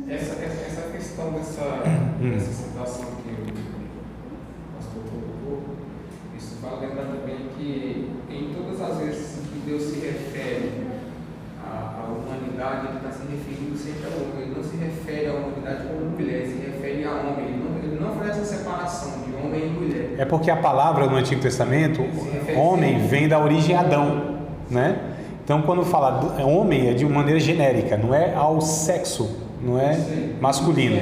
Essa questão dessa situação que o pastor colocou, isso vai lembrar também que em todas as vezes que Deus se refere à humanidade, ele está se referindo sempre ao homem. Ele não se refere à humanidade como mulher, ele se refere a homem. Ele não faz essa separação de homem e mulher. É porque a palavra no Antigo Testamento, homem, vem da origem Adão, né? Então, quando fala homem, é de uma maneira genérica, não é ao sexo, não é masculino.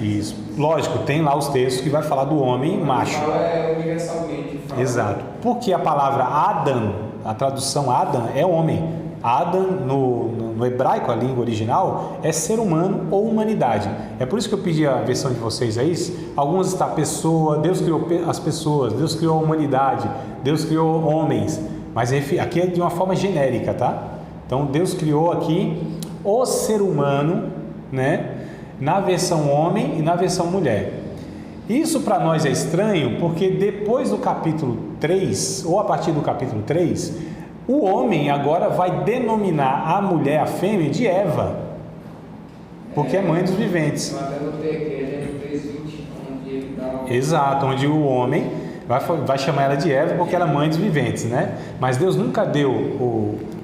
Isso. Lógico, tem lá os textos que vai falar do homem macho. É universalmente. Exato. Porque a palavra Adam, a tradução Adam é homem. Adam, no hebraico, a língua original, é ser humano ou humanidade. É por isso que eu pedi a versão de vocês aí. Algumas está pessoa, Deus criou as pessoas, Deus criou a humanidade, Deus criou homens. Mas aqui é de uma forma genérica, tá? Então Deus criou aqui o ser humano, né? Na versão homem e na versão mulher. Isso para nós é estranho, porque depois do capítulo 3, ou a partir do capítulo 3, o homem agora vai denominar a mulher, a fêmea, de Eva, porque é mãe dos viventes. Eu até notei aqui, 3:20, onde ele dá Exato, onde o homem vai chamar ela de Eva porque ela é mãe dos viventes, né? Mas Deus nunca deu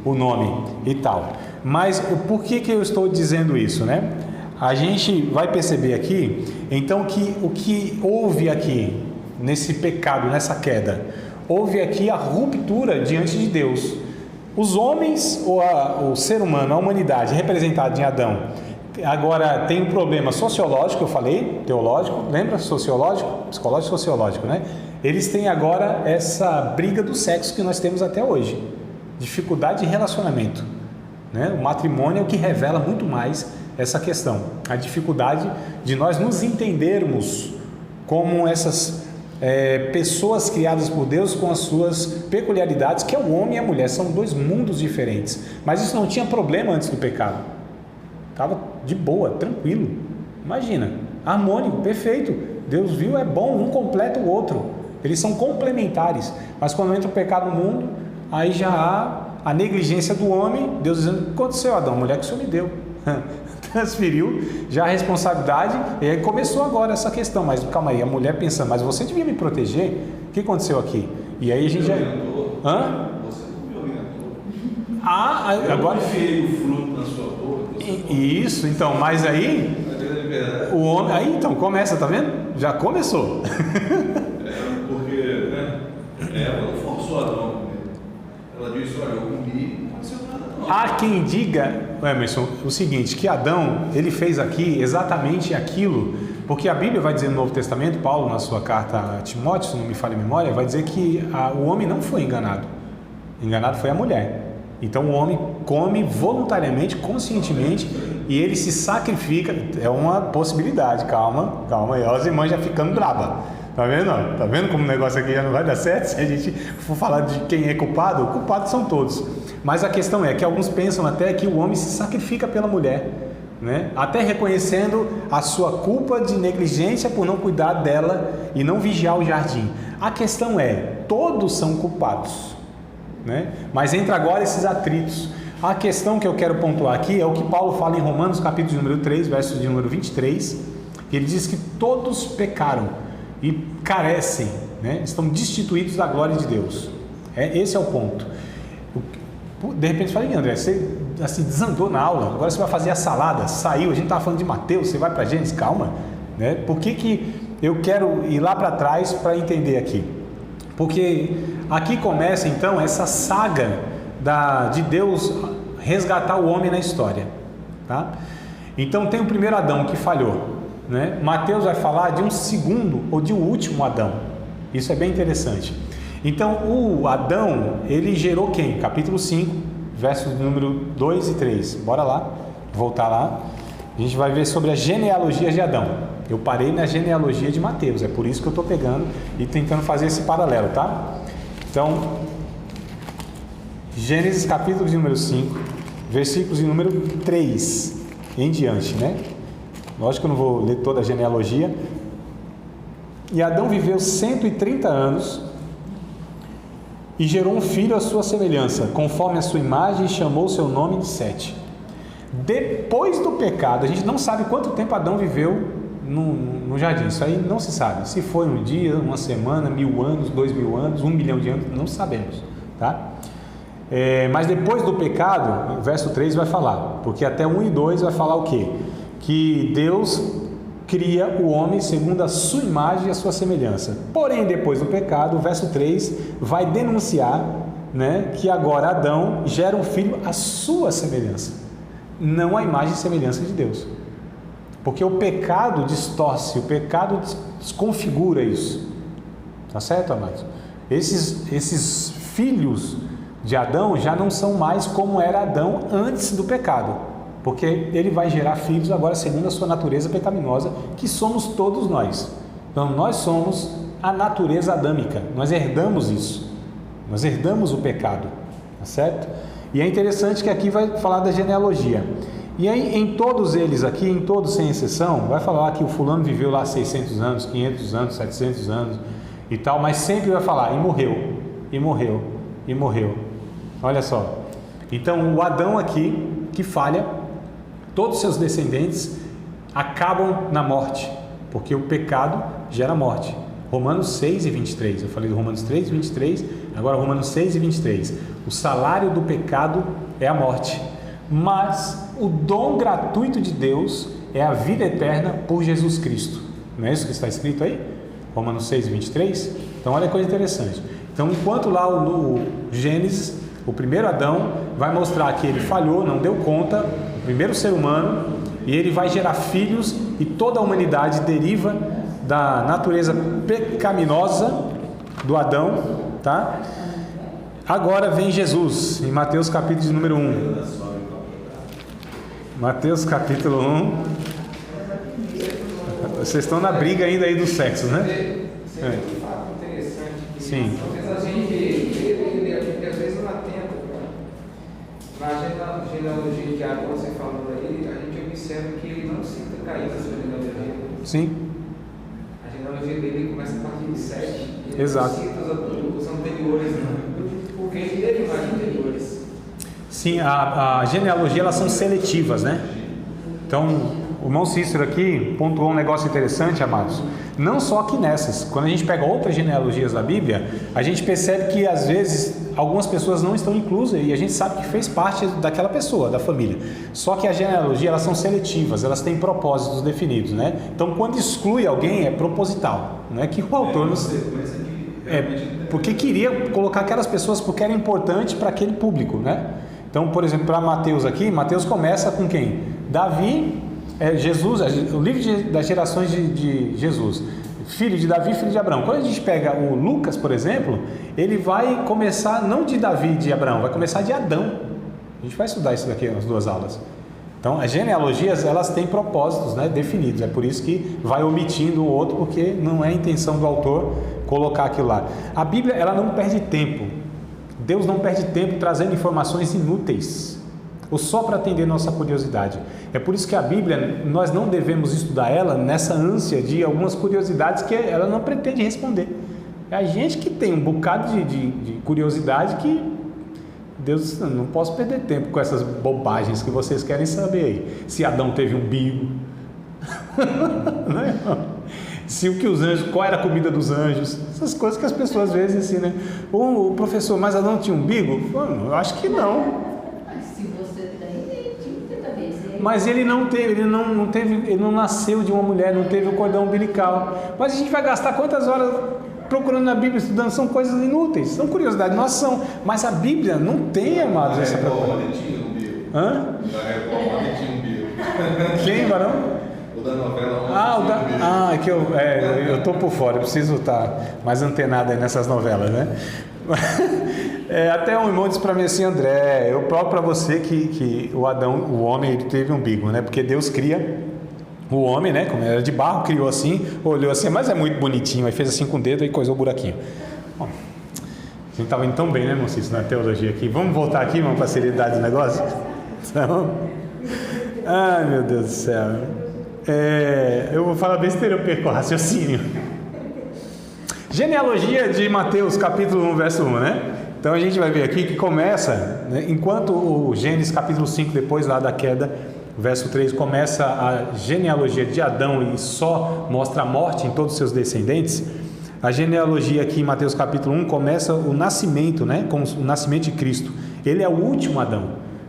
o nome e tal. Mas por que eu estou dizendo isso, né? A gente vai perceber aqui, então, que o que houve aqui, nesse pecado, nessa queda, houve aqui a ruptura diante de Deus. Os homens, ou o ser humano, a humanidade, representada em Adão, agora tem um problema sociológico, eu falei, teológico, lembra? Sociológico, psicológico, sociológico, né? Eles têm agora essa briga do sexo que nós temos até hoje, dificuldade de relacionamento, né? O matrimônio é o que revela muito mais essa questão, a dificuldade de nós nos entendermos como essas pessoas criadas por Deus com as suas peculiaridades, que é o homem e a mulher, são dois mundos diferentes, mas isso não tinha problema antes do pecado, estava de boa, tranquilo, imagina, harmônico, perfeito, Deus viu, é bom, um completa o outro, eles são complementares, mas quando entra o pecado no mundo, aí já há a negligência do homem, Deus dizendo, o que aconteceu, Adão? A mulher que o Senhor me deu, transferiu já a responsabilidade, e aí começou agora essa questão, mas calma aí, a mulher pensando, mas você devia me proteger, o que aconteceu aqui? E aí a gente já... Hã? Você não me orientou. Agora... Eu enfiei o fruto na sua boca. Isso, então, mas aí... O homem... Aí então, começa, tá vendo? Já começou. Porque, né? Ela não forçou Adão. Ela disse, olha, eu comi, não aconteceu nada não. Há quem diga, Emerson, o seguinte, que Adão, ele fez aqui exatamente aquilo, porque a Bíblia vai dizer no Novo Testamento, Paulo, na sua carta a Timóteo, se não me falha a memória, vai dizer que o homem não foi enganado. Enganado foi a mulher. Então o homem come voluntariamente, conscientemente, e ele se sacrifica. É uma possibilidade, calma aí, as irmãs já ficando brava. Tá vendo? Tá vendo como o negócio aqui já não vai dar certo? Se a gente for falar de quem é culpado, culpados são todos. Mas a questão é que alguns pensam até que o homem se sacrifica pela mulher, né? Até reconhecendo a sua culpa de negligência por não cuidar dela e não vigiar o jardim. A questão é, todos são culpados, né? Mas entra agora esses atritos. A questão que eu quero pontuar aqui é o que Paulo fala em Romanos capítulo número 3, verso de número 23, que ele diz que todos pecaram e carecem, né? Estão destituídos da glória de Deus. Esse é o ponto. De repente você fala, André, você assim, desandou na aula, agora você vai fazer a salada, saiu, a gente estava falando de Mateus, você vai para Gênesis, calma, né? Por que eu quero ir lá para trás para entender aqui? Porque aqui começa então essa saga de Deus resgatar o homem na história, tá? Então tem o primeiro Adão que falhou, né? Mateus vai falar de um segundo ou de um último Adão. Isso é bem interessante. Então o Adão, ele gerou quem? Capítulo 5, versos número 2 e 3. Bora lá, voltar lá. A gente vai ver sobre a genealogia de Adão. Eu parei na genealogia de Mateus, é por isso que eu estou pegando e tentando fazer esse paralelo, tá? Então, Gênesis capítulo de número 5, versículos de número 3 em diante, né? Lógico que eu não vou ler toda a genealogia. E Adão viveu 130 anos e gerou um filho à sua semelhança, conforme a sua imagem, e chamou seu nome de Sete. Depois do pecado, a gente não sabe quanto tempo Adão viveu no jardim, isso aí não se sabe. Se foi um dia, uma semana, 1000 anos, 2000 anos, 1 milhão de anos, não sabemos, tá? Mas depois do pecado, o verso 3 vai falar, porque até 1 e 2 vai falar o quê? Que Deus cria o homem segundo a sua imagem e a sua semelhança. Porém, depois do pecado, o verso 3 vai denunciar, né, que agora Adão gera um filho à sua semelhança, não a imagem e semelhança de Deus. Porque o pecado distorce, o pecado desconfigura isso. Tá certo, amados? Esses filhos de Adão já não são mais como era Adão antes do pecado, porque ele vai gerar filhos agora segundo a sua natureza pecaminosa, que somos todos nós. Então nós somos a natureza adâmica, nós herdamos isso, nós herdamos o pecado, tá certo? E é interessante que aqui vai falar da genealogia. E aí, em todos eles aqui, em todos sem exceção, vai falar que o fulano viveu lá 600 anos, 500 anos, 700 anos e tal, mas sempre vai falar, e morreu, e morreu, e morreu. Olha só, então o Adão aqui, que falha, todos os seus descendentes acabam na morte, porque o pecado gera morte. Romanos 6 e 23, eu falei do Romanos 3 e 23, agora Romanos 6 e 23. O salário do pecado é a morte, mas o dom gratuito de Deus é a vida eterna por Jesus Cristo. Não é isso que está escrito aí? Romanos 6 e 23? Então olha que coisa interessante. Então enquanto lá no Gênesis, o primeiro Adão vai mostrar que ele falhou, não deu conta, o primeiro ser humano, e ele vai gerar filhos, e toda a humanidade deriva da natureza pecaminosa do Adão, tá? Agora vem Jesus, em Mateus capítulo de número 1. Mateus capítulo 1. Vocês estão na briga ainda aí do sexo, né? Você tem um fato interessante que Sim. talvez a gente ele às vezes não atenta na genealogia que agora você falando aí, a gente observa que ele não cita Caim na sua genealogia. Sim. A genealogia dele começa a partir de 7. Exato. Ele não cita os anteriores, porque ele teve mais anteriores. Sim, a genealogia, elas são seletivas, né? Então, o irmão Cícero aqui pontuou um negócio interessante, amados. Não só aqui nessas. Quando a gente pega outras genealogias da Bíblia, a gente percebe que às vezes algumas pessoas não estão inclusas e a gente sabe que fez parte daquela pessoa, da família. Só que a genealogia, elas são seletivas, elas têm propósitos definidos, né? Então, quando exclui alguém, é proposital. Não é que o autor não... porque queria colocar aquelas pessoas porque era importante para aquele público, né? Então, por exemplo, para Mateus aqui, Mateus começa com quem? Davi, Jesus, o livro das gerações de Jesus, filho de Davi, filho de Abraão. Quando a gente pega o Lucas, por exemplo, ele vai começar não de Davi e de Abraão, vai começar de Adão. A gente vai estudar isso daqui nas 2 aulas. Então, as genealogias, elas têm propósitos, né, definidos. É por isso que vai omitindo o outro, porque não é a intenção do autor colocar aquilo lá. A Bíblia, ela não perde tempo. Deus não perde tempo trazendo informações inúteis, ou só para atender nossa curiosidade. É por isso que a Bíblia, nós não devemos estudar ela nessa ânsia de algumas curiosidades que ela não pretende responder. É a gente que tem um bocado de curiosidade que Deus, não posso perder tempo com essas bobagens que vocês querem saber aí. Se Adão teve umbigo, né? Se o que os anjos, qual era a comida dos anjos, essas coisas que as pessoas às vezes assim, né? O professor, mas Adão tinha umbigo? Eu acho que não. Se você tem, tinha que ter também. Mas ele não teve, ele não nasceu de uma mulher, não teve o cordão umbilical. Mas a gente vai gastar quantas horas procurando na Bíblia, estudando? São coisas inúteis, são curiosidades, nós são. Mas a Bíblia não tem, amados, essa preocupação. Hã? Quem, varão? Da novela. Que eu estou por fora, eu preciso estar mais antenado aí nessas novelas, né? Até um irmão disse para mim assim, André, eu provo para você que o Adão, o homem, ele teve umbigo, né? Porque Deus cria o homem, né? Como era de barro, criou assim, olhou assim, mas é muito bonitinho, aí fez assim com o dedo e coisou o buraquinho. Bom, a gente estava indo tão bem, né, Mocis, na teologia aqui. Vamos voltar aqui, vamos para a seriedade do negócio? Então, ai, meu Deus do céu. Eu vou falar besteira, eu perco o raciocínio. Genealogia de Mateus, capítulo 1, verso 1, né? Então a gente vai ver aqui que começa, né, enquanto o Gênesis capítulo 5, depois lá da queda, verso 3, começa a genealogia de Adão e só mostra a morte em todos os seus descendentes, a genealogia aqui em Mateus capítulo 1 começa o nascimento, né, com o nascimento de Cristo. Ele é o último Adão.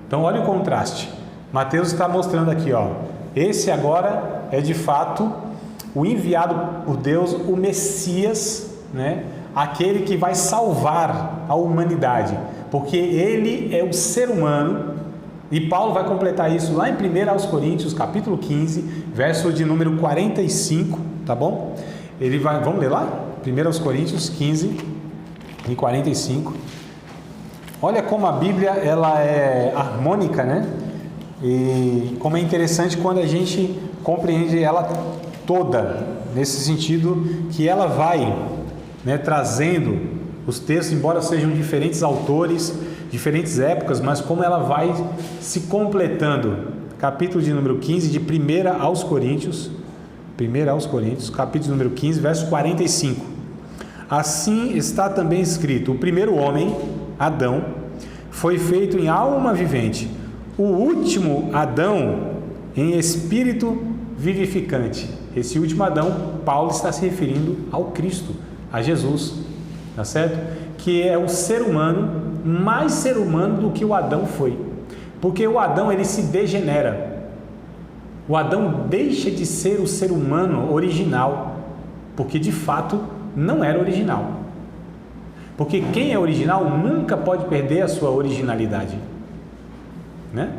Então olha o contraste. Mateus está mostrando aqui, ó, esse agora é de fato o enviado por Deus, o Messias, né, aquele que vai salvar a humanidade, porque ele é o ser humano. E Paulo vai completar isso lá em 1 aos Coríntios, capítulo 15, verso de número 45, tá bom? Ele vai, vamos ler lá? 1 aos Coríntios 15 e 45. Olha como a Bíblia ela é harmônica, né? E como é interessante quando a gente compreende ela toda, nesse sentido que ela vai, né, trazendo os textos, embora sejam diferentes autores, diferentes épocas, mas como ela vai se completando. Capítulo de número 15, de 1 aos Coríntios, capítulo de número 15, verso 45. Assim está também escrito: o primeiro homem, Adão, foi feito em alma vivente, o último Adão em espírito vivificante. Esse último Adão, Paulo está se referindo ao Cristo, a Jesus, tá certo? Que é o ser humano, mais ser humano do que o Adão foi, porque o Adão ele se degenera, o Adão deixa de ser o ser humano original, porque de fato não era original, porque quem é original nunca pode perder a sua originalidade, né?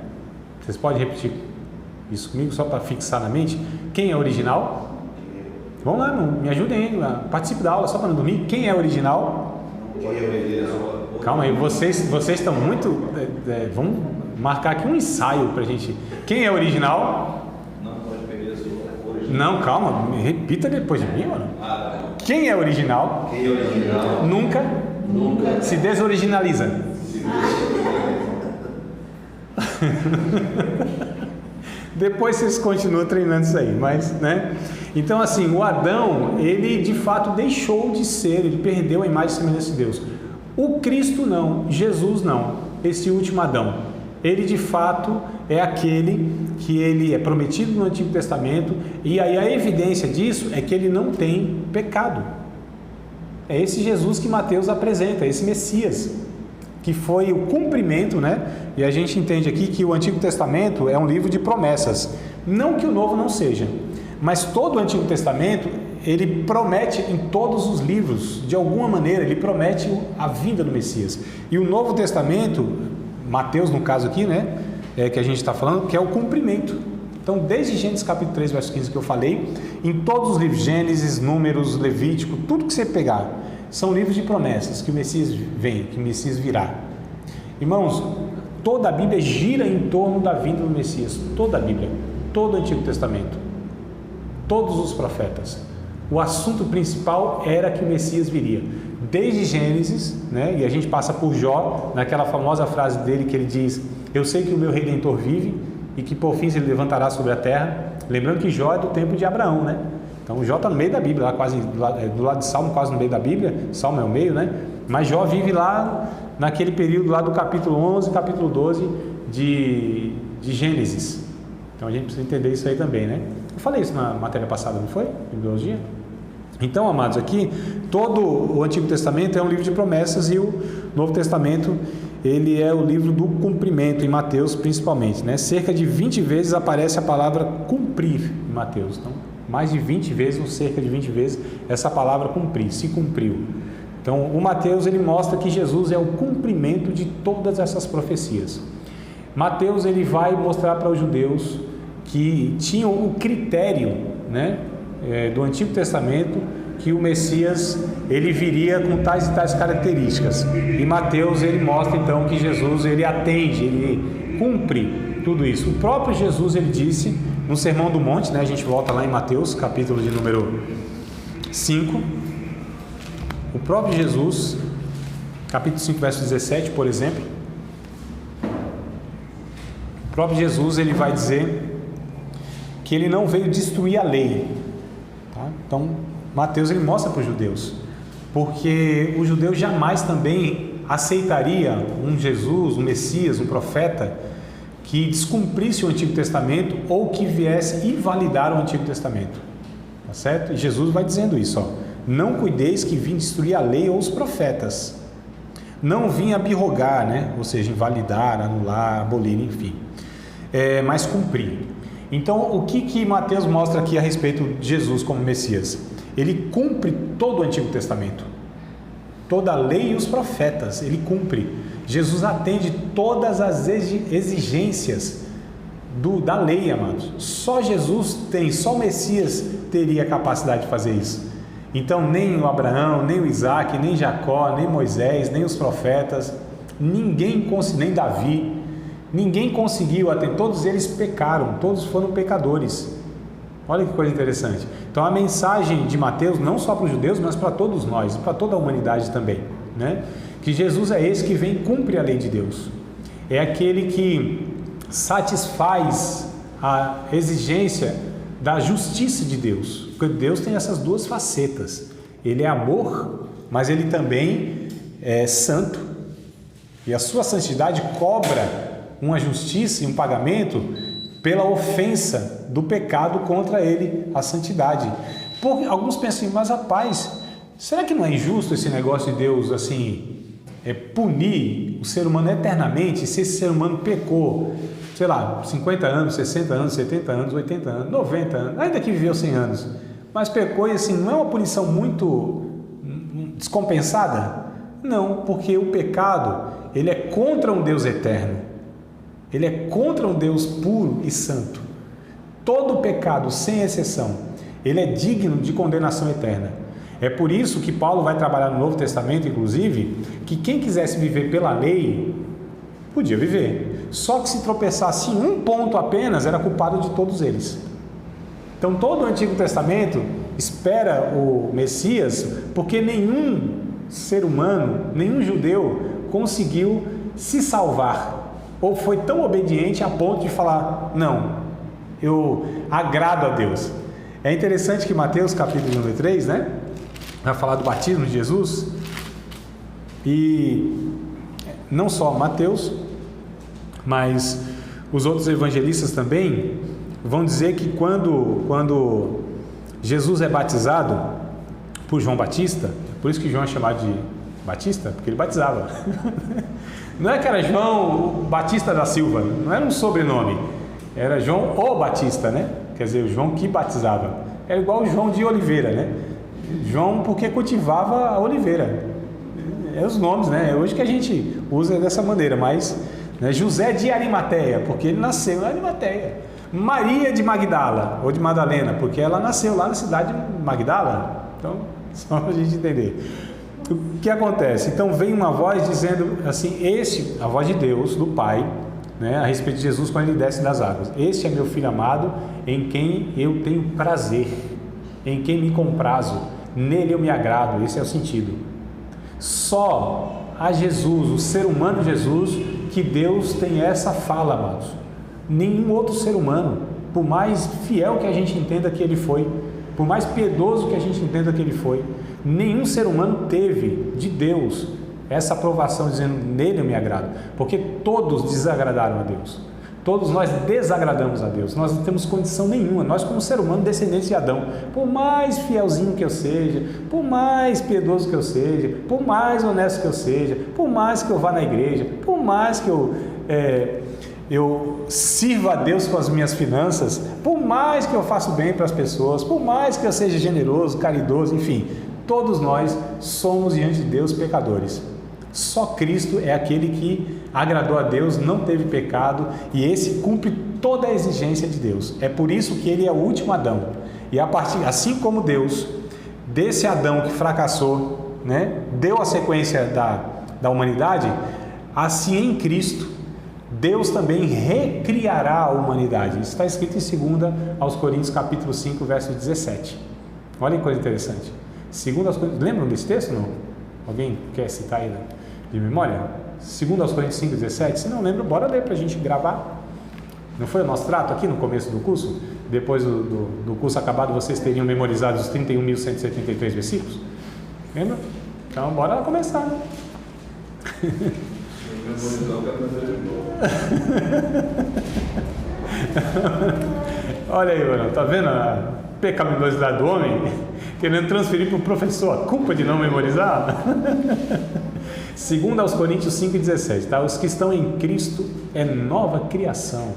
Vocês podem repetir isso comigo só para fixar na mente? Quem é original? Vamos lá, me ajudem aí, participe da aula só para não dormir. Quem é original? Calma aí, vocês estão muito... vamos marcar aqui um ensaio para a gente. Quem é original? Não pode perder a sua original. Não, calma, repita depois de mim, mano. Quem é original? Quem é original? Nunca se desoriginaliza. Depois vocês continuam treinando isso aí, mas, né? Então, assim, o Adão, ele de fato deixou de ser, ele perdeu a imagem e semelhança de Deus. O Cristo não, Jesus não, esse último Adão, ele de fato é aquele que ele é prometido no Antigo Testamento, e aí a evidência disso é que ele não tem pecado. É esse Jesus que Mateus apresenta, esse Messias, que foi o cumprimento, né? E a gente entende aqui que o Antigo Testamento é um livro de promessas, não que o Novo não seja, mas todo o Antigo Testamento, ele promete em todos os livros, de alguma maneira, ele promete a vinda do Messias. E o Novo Testamento, Mateus no caso aqui, né, que a gente está falando, que é o cumprimento. Então, desde Gênesis capítulo 3, verso 15 que eu falei, em todos os livros, Gênesis, Números, Levítico, tudo que você pegar, são livros de promessas, que o Messias vem, que o Messias virá. Irmãos, toda a Bíblia gira em torno da vinda do Messias, toda a Bíblia, todo o Antigo Testamento, todos os profetas. O assunto principal era que o Messias viria, desde Gênesis, né? E a gente passa por Jó, naquela famosa frase dele que ele diz: eu sei que o meu Redentor vive e que por fim ele levantará sobre a terra. Lembrando que Jó é do tempo de Abraão, né? Então Jó está no meio da Bíblia, lá quase do lado de Salmo, quase no meio da Bíblia. Salmo é o meio, né? Mas Jó vive lá naquele período lá do capítulo 11, capítulo 12 de Gênesis. Então a gente precisa entender isso aí também, né? Eu falei isso na matéria passada, não foi? Em biologia? Então, amados, aqui todo o Antigo Testamento é um livro de promessas e o Novo Testamento ele é o livro do cumprimento, em Mateus principalmente, né? Cerca de 20 vezes aparece a palavra cumprir em Mateus. Então, mais de 20 vezes, ou cerca de 20 vezes, essa palavra cumprir, se cumpriu. Então, o Mateus ele mostra que Jesus é o cumprimento de todas essas profecias. Mateus ele vai mostrar para os judeus que tinham o critério, né, do Antigo Testamento, que o Messias ele viria com tais e tais características. E Mateus ele mostra então que Jesus ele atende, ele cumpre tudo isso. O próprio Jesus ele disse no Sermão do Monte, né, a gente volta lá em Mateus, capítulo de número 5. O próprio Jesus, capítulo 5, verso 17, por exemplo, o próprio Jesus ele vai dizer que ele não veio destruir a lei, tá? Então Mateus ele mostra para os judeus, porque os judeus jamais também aceitaria um Jesus, um Messias, um profeta que descumprisse o Antigo Testamento ou que viesse invalidar o Antigo Testamento. Tá certo? E Jesus vai dizendo isso, ó. Não cuideis que vim destruir a lei ou os profetas. Não vim abrogar, né? Ou seja, invalidar, anular, abolir, enfim. Mas cumprir. Então, o que Mateus mostra aqui a respeito de Jesus como Messias? Ele cumpre todo o Antigo Testamento. Toda a lei e os profetas, ele cumpre. Jesus atende todas as exigências da lei, amados. Só Jesus só o Messias teria a capacidade de fazer isso. Então, nem o Abraão, nem o Isaac, nem Jacó, nem Moisés, nem os profetas, nem Davi, ninguém conseguiu atender. Todos eles pecaram, todos foram pecadores. Olha que coisa interessante. Então, a mensagem de Mateus, não só para os judeus, mas para todos nós, para toda a humanidade também, né? Que Jesus é esse que vem e cumpre a lei de Deus. É aquele que satisfaz a exigência da justiça de Deus. Porque Deus tem essas duas facetas. Ele é amor, mas ele também é santo. E a sua santidade cobra uma justiça e um pagamento pela ofensa do pecado contra ele, a santidade. Alguns pensam assim, mas rapaz, será que não é injusto esse negócio de Deus assim, punir o ser humano eternamente, se esse ser humano pecou, sei lá, 50 anos, 60 anos, 70 anos, 80 anos, 90 anos, ainda que viveu 100 anos, mas pecou e assim, não é uma punição muito descompensada? Não, porque o pecado, ele é contra um Deus eterno. Ele é contra um Deus puro e santo. Todo pecado, sem exceção, ele é digno de condenação eterna. É por isso que Paulo vai trabalhar no Novo Testamento, inclusive, que quem quisesse viver pela lei, podia viver. Só que se tropeçasse em um ponto apenas, era culpado de todos eles. Então todo o Antigo Testamento espera o Messias, porque nenhum ser humano, nenhum judeu conseguiu se salvar, ou foi tão obediente a ponto de falar, não, eu agrado a Deus. É interessante que Mateus capítulo número 3, né, vai falar do batismo de Jesus, e não só Mateus, mas os outros evangelistas também vão dizer que quando Jesus é batizado por João Batista, por isso que João é chamado de Batista, porque ele batizava. Não é que era João Batista da Silva, não era um sobrenome, era João o Batista, né? Quer dizer, o João que batizava. Era igual o João de Oliveira, né? João porque cultivava a oliveira. É os nomes, né? Hoje que a gente usa dessa maneira, mas né? José de Arimateia, porque ele nasceu em Arimateia. Maria de Magdala, ou de Madalena, porque ela nasceu lá na cidade de Magdala. Então, só para a gente entender. O que acontece? Então vem uma voz dizendo assim, a voz de Deus, do Pai, né, a respeito de Jesus quando ele desce das águas. Este é meu Filho amado, em quem eu tenho prazer, em quem me comprazo, nele eu me agrado. Esse é o sentido. Só a Jesus, o ser humano Jesus, que Deus tem essa fala, amados. Nenhum outro ser humano, por mais fiel que a gente entenda que ele foi, por mais piedoso que a gente entenda que ele foi, nenhum ser humano teve de Deus essa aprovação dizendo, nele eu me agrado, porque todos desagradaram a Deus, todos nós desagradamos a Deus, nós não temos condição nenhuma, nós como ser humano descendentes de Adão, por mais fielzinho que eu seja, por mais piedoso que eu seja, por mais honesto que eu seja, por mais que eu vá na igreja, por mais que eu sirva a Deus com as minhas finanças, por mais que eu faça bem para as pessoas, por mais que eu seja generoso, caridoso, enfim, todos nós somos diante de Deus pecadores. Só Cristo é aquele que agradou a Deus, não teve pecado, e esse cumpre toda a exigência de Deus. É por isso que ele é o último Adão. E assim como Deus, desse Adão que fracassou, né, deu a sequência da humanidade, assim em Cristo Deus também recriará a humanidade. Isso está escrito em 2 aos Coríntios capítulo 5, verso 17. Olha que coisa interessante. 2 aos Coríntios, lembram desse texto? Não? Alguém quer citar aí de memória? 2 aos Coríntios 5, 17? Se não lembra, bora ler para a gente gravar. Não foi o nosso trato aqui no começo do curso? Depois do curso acabado, vocês teriam memorizado os 31.173 versículos? Lembra? Então, bora começar, né? Olha aí, mano, tá vendo a pecaminosidade do homem? Querendo transferir para o professor a culpa de não memorizar? 2 aos Coríntios 5,17, tá? Os que estão em Cristo é nova criação,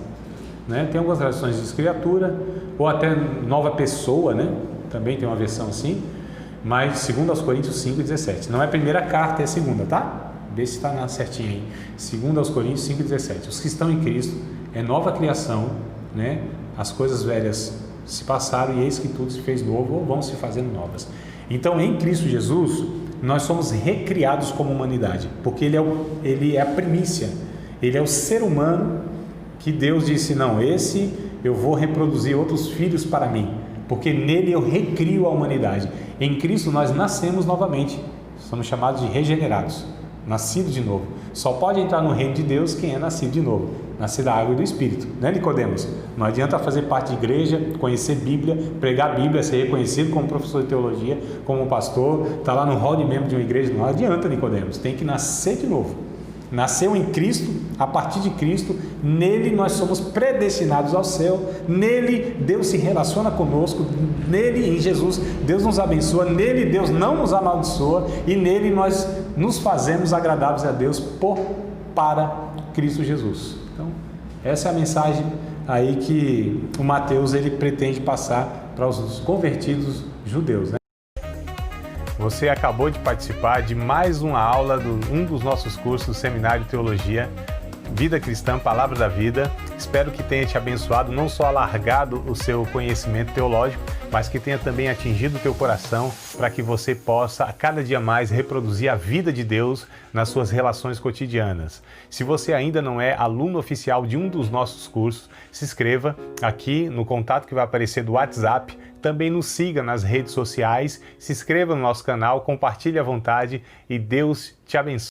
né? Tem algumas traduções de criatura, ou até nova pessoa, né? Também tem uma versão assim, mas 2 aos Coríntios 5,17. Não é a primeira carta, é a segunda, tá? Vê se está certinho aí. 2 aos Coríntios 5,17. Os que estão em Cristo é nova criação, né? As coisas velhas se passaram e eis que tudo se fez novo ou vão se fazendo novas. Então, em Cristo Jesus, nós somos recriados como humanidade, porque ele é a primícia, ele é o ser humano que Deus disse, não, esse eu vou reproduzir outros filhos para mim, porque nele eu recrio a humanidade. Em Cristo nós nascemos novamente, somos chamados de regenerados, nascido de novo. Só pode entrar no reino de Deus quem é nascido de novo, nascido da água e do Espírito, né, Nicodemos? Não adianta fazer parte de igreja, conhecer Bíblia, pregar Bíblia, ser reconhecido como professor de teologia, como pastor, estar lá no hall de membro de uma igreja, não adianta, Nicodemos, tem que nascer de novo. Nasceu em Cristo, a partir de Cristo, nele nós somos predestinados ao céu, nele Deus se relaciona conosco, nele, em Jesus, Deus nos abençoa, nele Deus não nos amaldiçoa e nele nós nos fazemos agradáveis a Deus para Cristo Jesus. Então, essa é a mensagem aí que o Mateus ele pretende passar para os convertidos judeus, né? Você acabou de participar de mais uma aula de um dos nossos cursos do Seminário de Teologia, Vida Cristã, Palavra da Vida. Espero que tenha te abençoado, não só alargado o seu conhecimento teológico, mas que tenha também atingido o teu coração para que você possa, a cada dia mais, reproduzir a vida de Deus nas suas relações cotidianas. Se você ainda não é aluno oficial de um dos nossos cursos, se inscreva aqui no contato que vai aparecer do WhatsApp. Também nos siga nas redes sociais, se inscreva no nosso canal, compartilhe à vontade e Deus te abençoe.